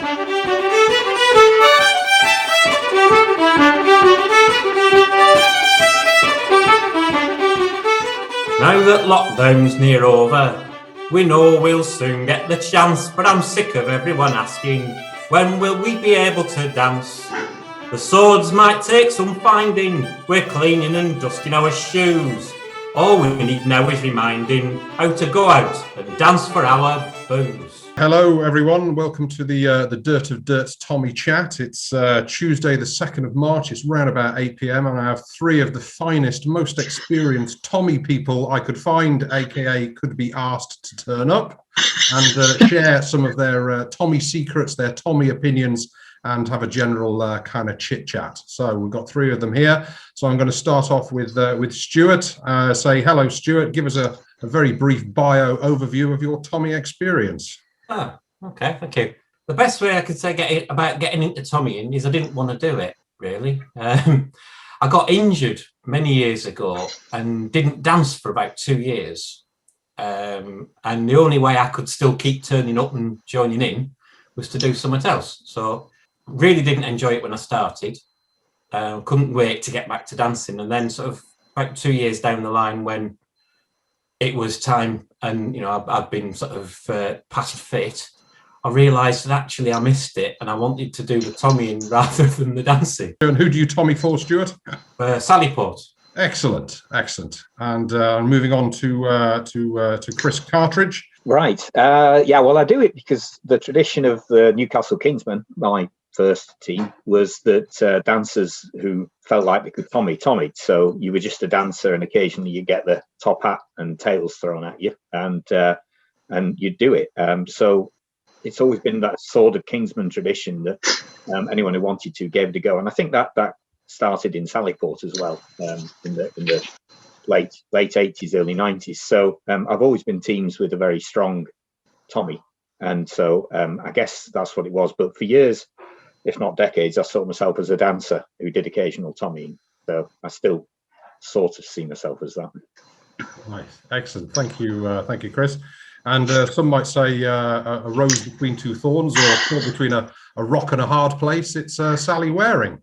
Now that lockdown's near over, we know we'll soon get the chance, but I'm sick of everyone asking, when will we be able to dance? The swords might take some finding, we're cleaning and dusting our shoes. All we need now is reminding how to go out and dance for our booze. Hello everyone, welcome to the DERT of DERTs Tommy chat. It's Tuesday the 2nd of March, it's around about 8 p.m. and I have three of the finest, most experienced Tommy people I could find, aka could be asked to turn up and share some of their Tommy secrets, their Tommy opinions, and have a general kind of chit chat. So we've got three of them here. So I'm going to start off with Stuart. Say hello, Stuart. Give us a very brief bio overview of your Tommy experience. Oh, okay, thank you. The best way I could say about getting into Tommying is I didn't want to do it, really. I got injured many years ago and didn't dance for about 2 years. And the only way I could still keep turning up and joining in was to do something else. So really didn't enjoy it when I started. Couldn't wait to get back to dancing. And then sort of about 2 years down the line when it was time and, you know, I've been sort of past fit, I realised that actually I missed it and I wanted to do the Tommying rather than the dancing. And who do you Tommy for, Stuart? Sallyport. Excellent, excellent. And moving on to Chris Cartridge. Right. Yeah, well, I do it because the tradition of the Newcastle Kingsmen, my first team, was that dancers who felt like they could Tommy. So you were just a dancer and occasionally you get the top hat and tails thrown at you and you'd do it. So it's always been that sort of Kingsman tradition that anyone who wanted to gave it a go. And I think that started in Sallyport as well, in the late 80s, early 90s. So I've always been teams with a very strong Tommy. And so I guess that's what it was. But for years, if not decades, I saw myself as a dancer who did occasional Tommying. So I still sort of see myself as that. Nice, excellent. Thank you, Chris. And some might say a rose between two thorns, or caught between a rock and a hard place. It's Sally Waring.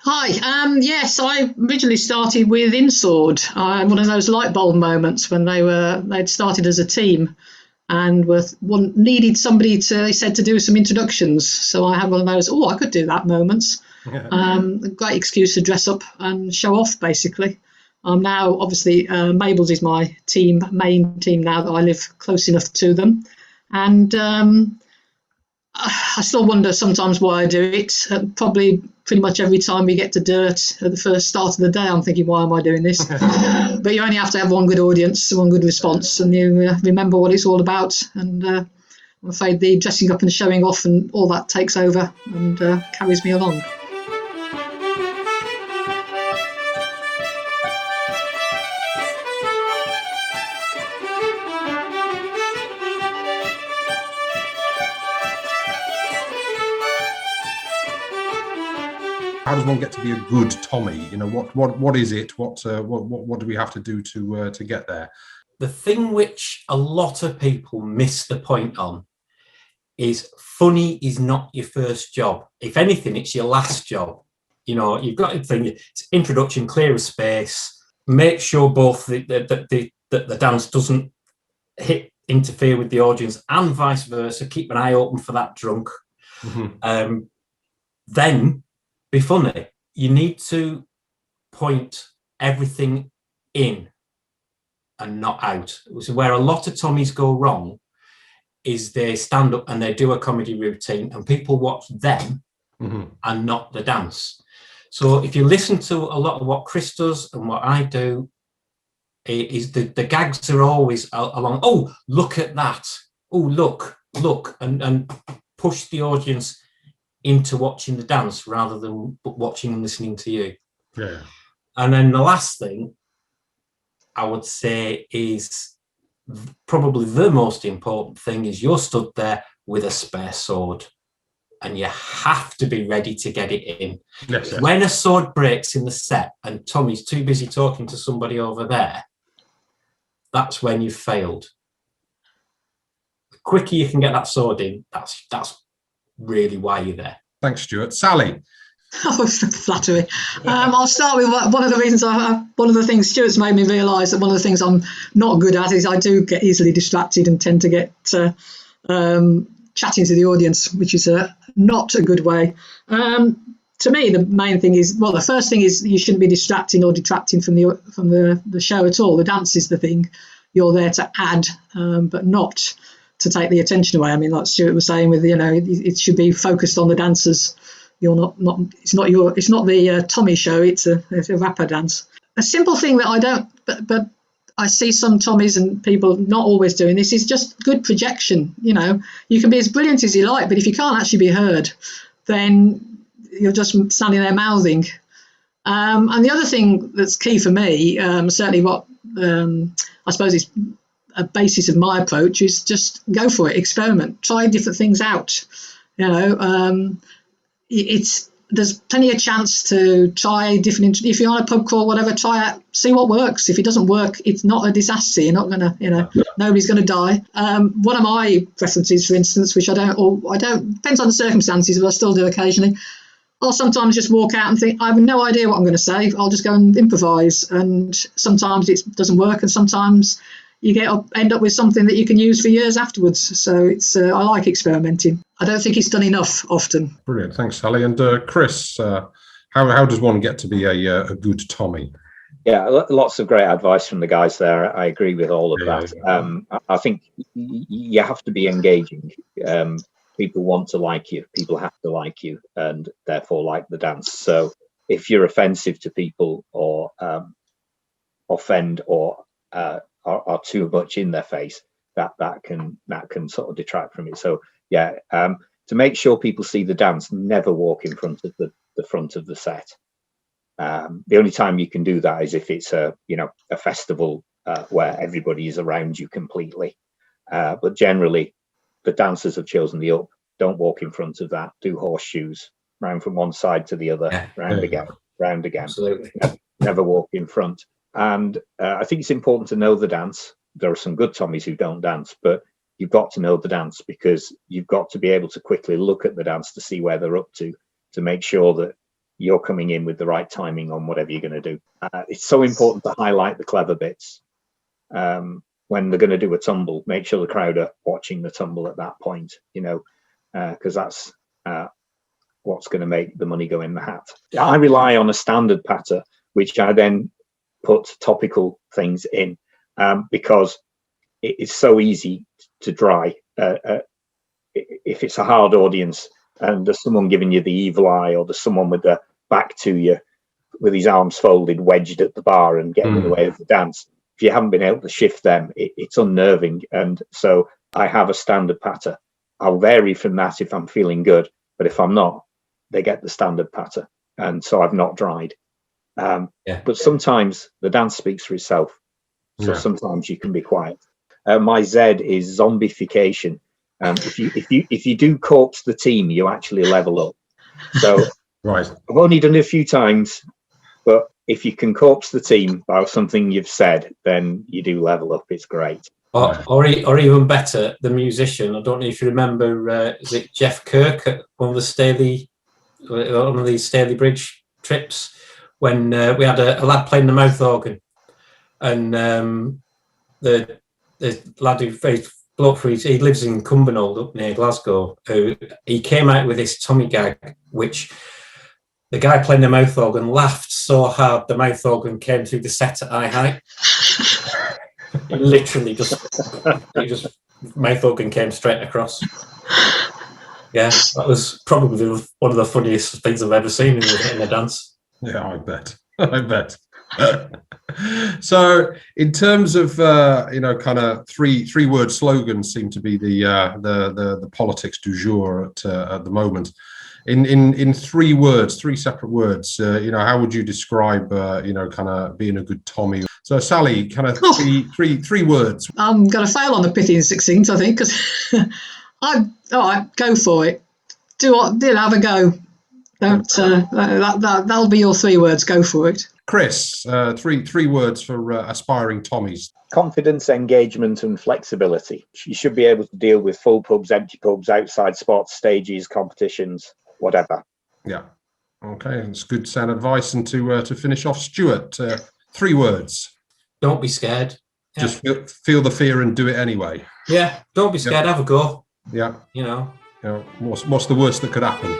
Hi. Yes, I originally started with Insword. One of those light bulb moments when they'd started as a team and needed somebody to do some introductions. So I had one of those, I could do that moments. A great excuse to dress up and show off, basically. Now, obviously, Mabel's is my main team now that I live close enough to them. And I still wonder sometimes why I do it. Probably pretty much every time we get to DERT at the first start of the day, I'm thinking, why am I doing this? But you only have to have one good audience, one good response, and you remember what it's all about. And I'm afraid the dressing up and showing off and all that takes over and carries me along. How does one get to be a good Tommy? You know, what is it? What do we have to do to get there? The thing which a lot of people miss the point on is funny is not your first job. If anything, it's your last job. You know, you've got to think it's introduction, clear a space, make sure both the dance doesn't interfere with the audience and vice versa. Keep an eye open for that drunk. Mm-hmm. Then be funny. You need to point everything in and not out. So where a lot of Tommies go wrong is they stand up and they do a comedy routine and people watch them and not the dance. So if you listen to a lot of what Chris does and what I do, is the gags are always along, oh, look at that. Oh, look, and push the audience into watching the dance rather than watching and listening to you. Yeah. And then the last thing I would say is probably the most important thing is you're stood there with a spare sword and you have to be ready to get it in. Yes. When a sword breaks in the set and Tommy's too busy talking to somebody over there, that's when you've failed. The quicker you can get that sword in, that's really why you're there. Thanks, Stuart. Sally. Oh, flattery. I'll start with one of the reasons. One of the things Stuart's made me realise that one of the things I'm not good at is I do get easily distracted and tend to get chatting to the audience, which is not a good way. To me, the main thing is, well, the first thing is you shouldn't be distracting or detracting from the show at all. The dance is the thing. You're there to add, but not to take the attention away. I mean, like Stuart was saying, with it should be focused on the dancers. You're not. It's not the Tommy show. It's a rapper dance. A simple thing that I don't, but I see some Tommies and people not always doing this is just good projection. You can be as brilliant as you like, but if you can't actually be heard, then you're just standing there mouthing. And the other thing that's key for me, certainly what I suppose is a basis of my approach, is just go for it, experiment, try different things out. There's plenty of chance to try different. If you're on a pub crawl, whatever, try out, see what works. If it doesn't work, it's not a disaster. You're not gonna, nobody's gonna die. One of my preferences, for instance, which I don't, depends on the circumstances, but I still do occasionally. I'll sometimes just walk out and think, I have no idea what I'm going to say. I'll just go and improvise. And sometimes it doesn't work, and sometimes you end up with something that you can use for years afterwards. So I like experimenting. I don't think it's done enough often. Brilliant, thanks, Sally. And Chris, how does one get to be a good Tommy? Yeah, lots of great advice from the guys there. I agree with all of that. I think you have to be engaging. People want to like you. People have to like you, and therefore like the dance. So if you're offensive to people, or offend, or are too much in their face, that can sort of detract from it. So yeah, to make sure people see the dance, never walk in front of the front of the set. The only time you can do that is if it's a festival where everybody is around you completely. But generally, the dancers have chosen the up. Don't walk in front of that. Do horseshoes, round from one side to the other, round again. Absolutely. Never walk in front. And I think it's important to know the dance. There are some good Tommies who don't dance, but you've got to know the dance, because you've got to be able to quickly look at the dance to see where they're up to make sure that you're coming in with the right timing on whatever you're going to do. It's so important to highlight the clever bits. When they're going to do a tumble, make sure the crowd are watching the tumble at that point, because that's what's going to make the money go in the hat. I rely on a standard patter, which I then put topical things in, because it's so easy to dry. If it's a hard audience and there's someone giving you the evil eye, or there's someone with the back to you with his arms folded, wedged at the bar and getting in the way of the dance, if you haven't been able to shift them, it's unnerving. And so I have a standard patter. I'll vary from that if I'm feeling good, but if I'm not, they get the standard patter. And so I've not dried. But sometimes the dance speaks for itself. So sometimes you can be quiet. My Z is zombification. If you do corpse the team, you actually level up. So right. I've only done it a few times, but if you can corpse the team by something you've said, then you do level up. It's great. Or even better, the musician. I don't know if you remember, is it Jeff Kirk at one of these Staley Bridge trips, when we had a lad playing the mouth organ, and the lad who he lives in Cumbernauld up near Glasgow. He came out with this Tommy gag, which the guy playing the mouth organ laughed so hard the mouth organ came through the set at eye height. It literally just mouth organ came straight across. Yeah, that was probably one of the funniest things I've ever seen in a dance. Yeah, I bet. So, in terms of kind of three-word slogans seem to be the politics du jour at the moment. In 3 words, 3 separate words, how would you describe kind of being a good Tommy? So, Sally, kind of three words. I'm going to fail on the pithy and succinct, I think, because I go for it. Have a go. Don't that'll be your 3 words. Go for it. Chris, three words for aspiring Tommies. Confidence, engagement, and flexibility. You should be able to deal with full pubs, empty pubs, outside spots, stages, competitions, whatever. Yeah. Okay, that's good sound advice. And to finish off, Stuart, 3 words. Don't be scared. Yeah. Just feel the fear and do it anyway. Yeah, don't be scared. Have a go. Yeah. You know. What's the worst that could happen?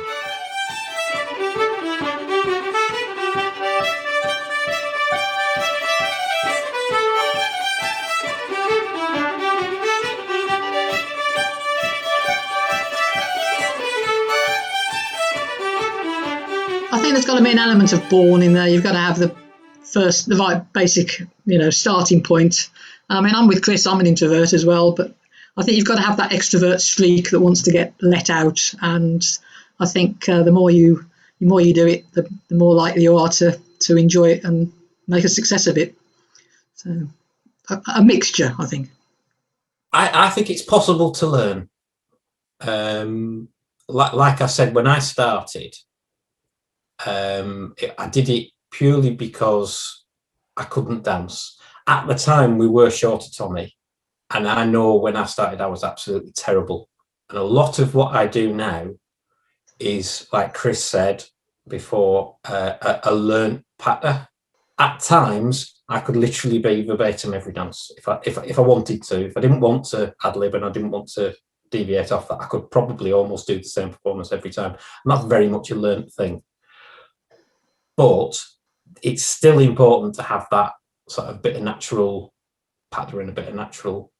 I think there's got to be an element of born in there. You've got to have the right basic, starting point. I mean, I'm with Chris. I'm an introvert as well, but I think you've got to have that extrovert streak that wants to get let out. And I think the more you do it, the more likely you are to enjoy it and make a success of it. So a mixture, I think. I think it's possible to learn. Like I said, when I started, I did it purely because I couldn't dance. At the time, we were short of Tommy, and I know when I started, I was absolutely terrible. And a lot of what I do now is, like Chris said before, a learnt pattern. At times, I could literally be verbatim every dance if I wanted to. If I didn't want to ad lib and I didn't want to deviate off that, I could probably almost do the same performance every time. And that's very much a learnt thing. But it's still important to have that sort of bit of natural pattern, a bit of natural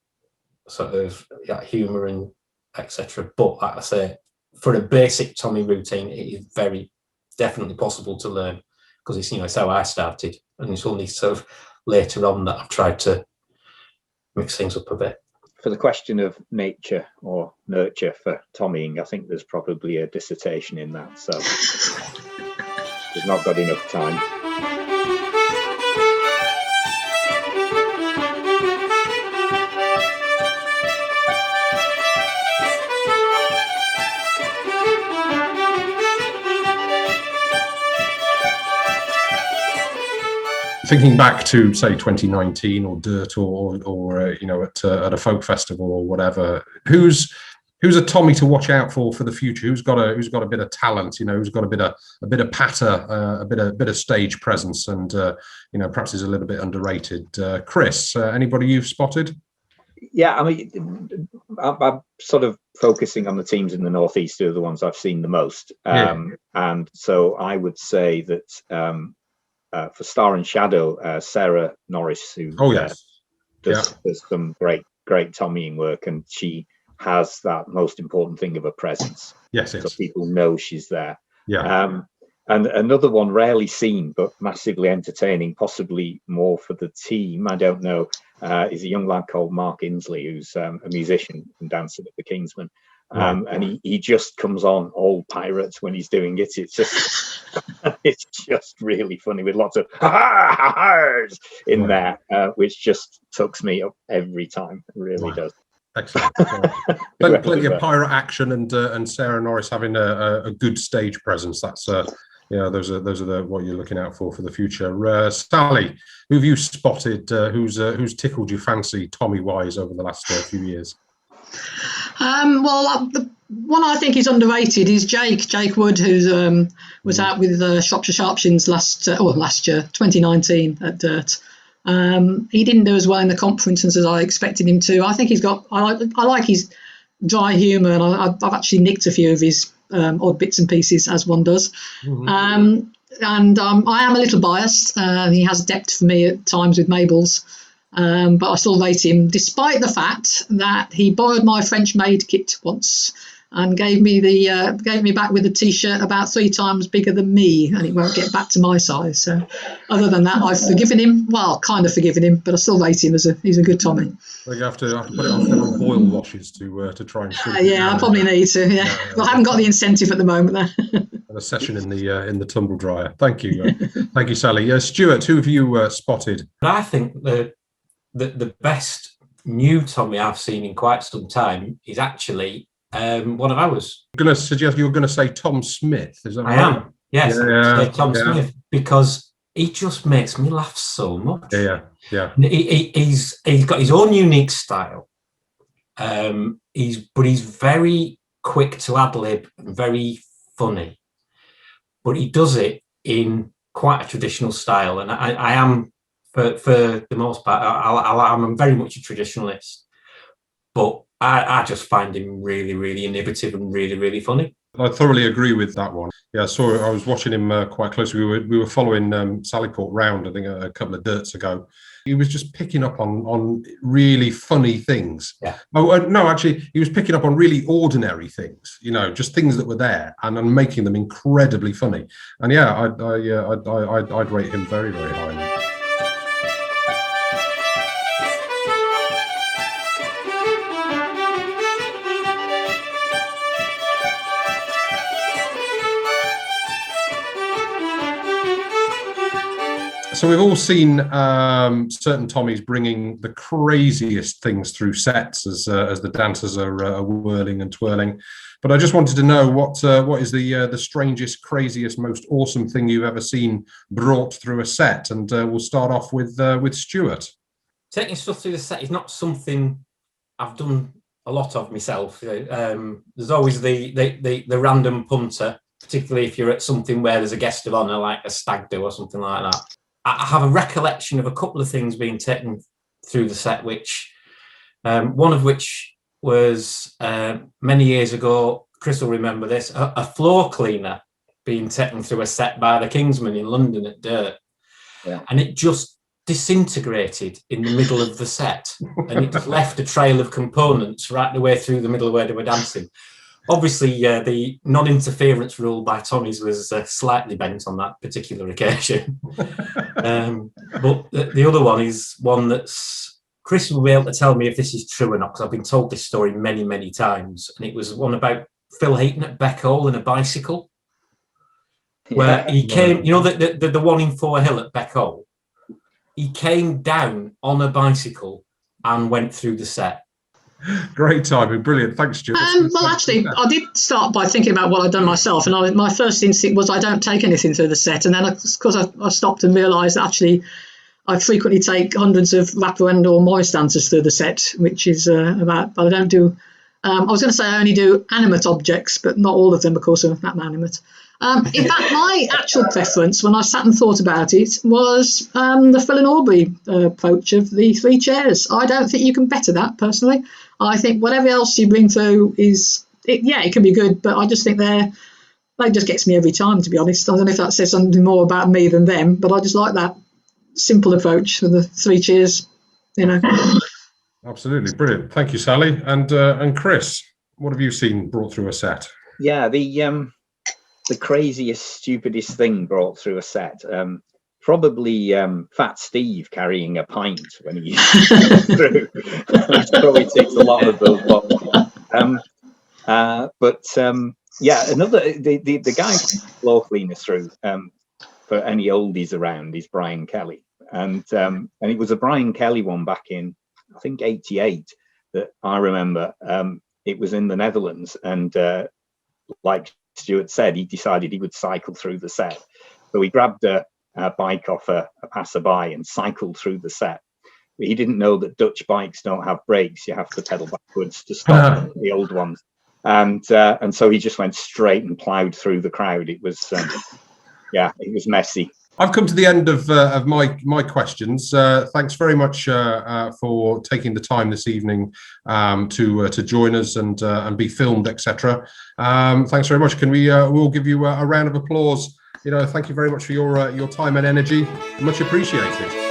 sort of humour and etc. But like I say, for a basic Tommy routine, it is very definitely possible to learn, because it's how I started, and it's only sort of later on that I've tried to mix things up a bit. For the question of nature or nurture for Tommying, I think there's probably a dissertation in that, so we've not got enough time. Thinking back to, say, 2019 or DERT or at a folk festival or whatever, who's a Tommy to watch out for the future? Who's got a bit of talent? Who's got a bit of patter, a bit of stage presence, and perhaps is a little bit underrated. Chris, anybody you've spotted? Yeah, I mean, I'm sort of focusing on the teams in the Northeast, who are the ones I've seen the most, and so I would say that. For Star and Shadow, Sarah Norris, who does some great Tommying work, and she has that most important thing of a presence. Yes, so people know she's there. Yeah. And another one rarely seen but massively entertaining, possibly more for the team, I don't know, is a young lad called Mark Inslee, who's a musician and dancer at the Kingsman. And he just comes on all pirates when he's doing it. It's just really funny with lots of ha-ha-ha-has in there, which just tucks me up every time. It really does. Excellent. Plenty of pirate action, and Sarah Norris having a good stage presence. That's those are what you're looking out for the future. Sally, who have you spotted? Who's tickled your fancy Tommy wise over the last few years? The one I think is underrated is Jake Wood, who was out with Shropshire Sharpshins last year, 2019 at DERT. He didn't do as well in the conference as I expected him to. I think I like his dry humour, and I've actually nicked a few of his odd bits and pieces, as one does. Mm-hmm. I am a little biased. He has depth for me at times with Mabel's. But I still rate him, despite the fact that he borrowed my French maid kit once and gave me back with a t-shirt about 3 times bigger than me, and it won't get back to my size. So other than that, I've forgiven him. Well, kind of forgiven him, but I still rate him he's a good Tommy. Well, you have to put it on several boil washes to try and. I probably need to. Yeah, well, I haven't got the incentive at the moment there. And a session in the tumble dryer. Thank you, thank you, Sally. Stuart, who have you spotted? I think the best new Tommy I've seen in quite some time is actually one of ours. I'm going to suggest you're going to say Tom Smith. Is that right? I am. Yes, Yeah, Tom Smith, because he just makes me laugh so much. Yeah. He's got his own unique style. He's very quick to ad lib and very funny, but he does it in quite a traditional style. And I am, for the most part, I'm very much a traditionalist, but I just find him really, really innovative and really, really funny. I thoroughly agree with that one. Yeah, I was watching him quite closely. We were following Sallyport round, I think, a couple of DERTs ago. He was just picking up on really funny things. Yeah. Oh no, actually, he was picking up on really ordinary things. Just things that were there and making them incredibly funny. And yeah, I'd rate him very, very highly. So we've all seen certain Tommies bringing the craziest things through sets as the dancers are whirling and twirling. But I just wanted to know what is the strangest, craziest, most awesome thing you've ever seen brought through a set. And we'll start off with Stuart. Taking stuff through the set is not something I've done a lot of myself. There's always the random punter, particularly if you're at something where there's a guest of honour, like a stag do or something like that. I have a recollection of a couple of things being taken through the set, which one of which was many years ago. Chris will remember this: a floor cleaner being taken through a set by the Kingsmen in London at DERT, and it just disintegrated in the middle of the set, and it just left a trail of components right the way through the middle where they were dancing. Obviously, the non-interference rule by Tommies was slightly bent on that particular occasion. But the other one is one that's... Chris will be able to tell me if this is true or not, because I've been told this story many, many times. And it was one about Phil Heaton at Beckhole in a bicycle, where he came... the one in Four Hill at Beckhole? He came down on a bicycle and went through the set. Great timing, brilliant. Thanks, Stuart. Well, actually, I did start by thinking about what I'd done myself, and my first instinct was I don't take anything through the set, and then of course I stopped and realised that actually I frequently take hundreds of wraparound or Morris dancers through the set, which is but I don't do. I was going to say I only do animate objects, but not all of them, of course, are that animate. In fact, my actual preference, when I sat and thought about it, was the Phil and Aubrey approach of the three chairs. I don't think you can better that, personally. I think whatever else you bring through it can be good, but I just think that just gets me every time, to be honest. I don't know if that says something more about me than them, but I just like that simple approach for the three cheers, Absolutely, brilliant. Thank you, Sally. And Chris, what have you seen brought through a set? Yeah, the craziest, stupidest thing brought through a set. Probably Fat Steve carrying a pint when he through. It probably takes a lot of those bottles. The guy floor cleaner through for any oldies around is Brian Kelly, and it was a Brian Kelly one back in I think '88 that I remember. It was in the Netherlands, and like Stuart said, he decided he would cycle through the set, so he grabbed a bike off a passerby and cycled through the set. But he didn't know that Dutch bikes don't have brakes. You have to pedal backwards to stop the old ones. And so he just went straight and ploughed through the crowd. It was, it was messy. I've come to the end of my questions. Thanks very much for taking the time this evening to join us and be filmed, etc. Thanks very much. Can we'll give you a round of applause. Thank you very much for your time and energy. Much appreciated.